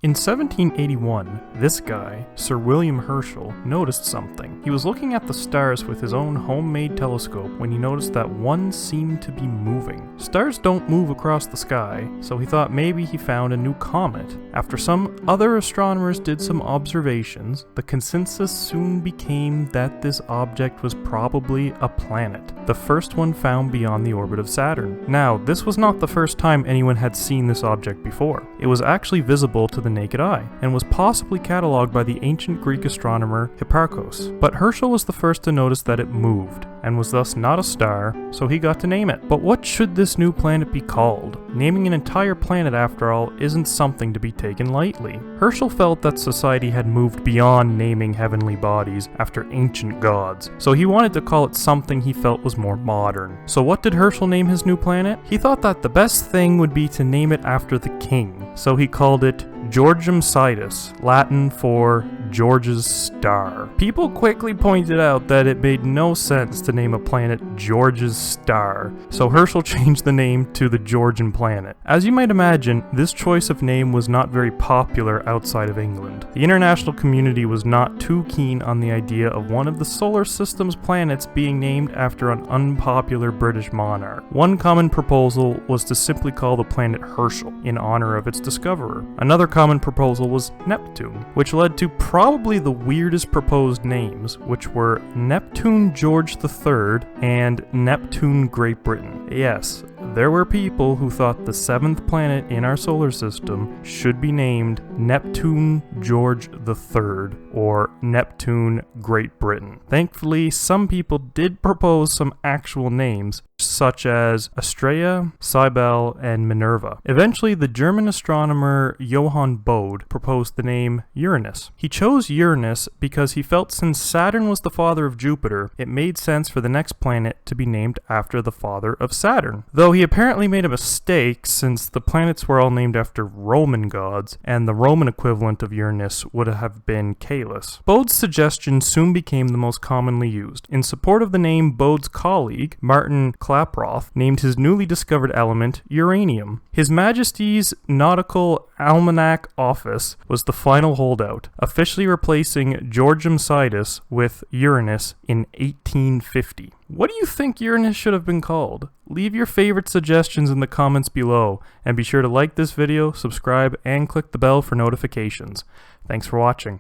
In 1781, this guy, Sir William Herschel, noticed something. He was looking at the stars with his own homemade telescope when he noticed that one seemed to be moving. Stars don't move across the sky, so he thought maybe he found a new comet. After some other astronomers did some observations, the consensus soon became that this object was probably a planet, the first one found beyond the orbit of Saturn. Now, this was not the first time anyone had seen this object before. It was actually visible to the naked eye, and was possibly catalogued by the ancient Greek astronomer Hipparchus. But Herschel was the first to notice that it moved, and was thus not a star, so he got to name it. But what should this new planet be called? Naming an entire planet, after all, isn't something to be taken lightly. Herschel felt that society had moved beyond naming heavenly bodies after ancient gods, so he wanted to call it something he felt was more modern. So what did Herschel name his new planet? He thought that the best thing would be to name it after the king, so he called it Georgium Sidus, Latin for George's Star. People quickly pointed out that it made no sense to name a planet George's Star, so Herschel changed the name to the Georgian planet. As you might imagine, this choice of name was not very popular outside of England. The international community was not too keen on the idea of one of the solar system's planets being named after an unpopular British monarch. One common proposal was to simply call the planet Herschel, in honor of its discoverer. Another common proposal was Neptune, which led to probably the weirdest proposed names, which were Neptune George III and Neptune Great Britain. Yes, there were people who thought the seventh planet in our solar system should be named Neptune George III or Neptune Great Britain. Thankfully, some people did propose some actual names, such as Astrea, Cybele, and Minerva. Eventually, the German astronomer Johann Bode proposed the name Uranus. He chose Uranus because he felt since Saturn was the father of Jupiter, it made sense for the next planet to be named after the father of Saturn. Though he apparently made a mistake, since the planets were all named after Roman gods, and the Roman equivalent of Uranus would have been Caelus. Bode's suggestion soon became the most commonly used. In support of the name, Bode's colleague, Martin Klaproth, named his newly discovered element uranium. His Majesty's Nautical Almanac Office was the final holdout, officially replacing Georgium Sidus with Uranus in 1850. What do you think Uranus should have been called? Leave your favorite suggestions in the comments below, and be sure to like this video, subscribe, and click the bell for notifications. Thanks for watching.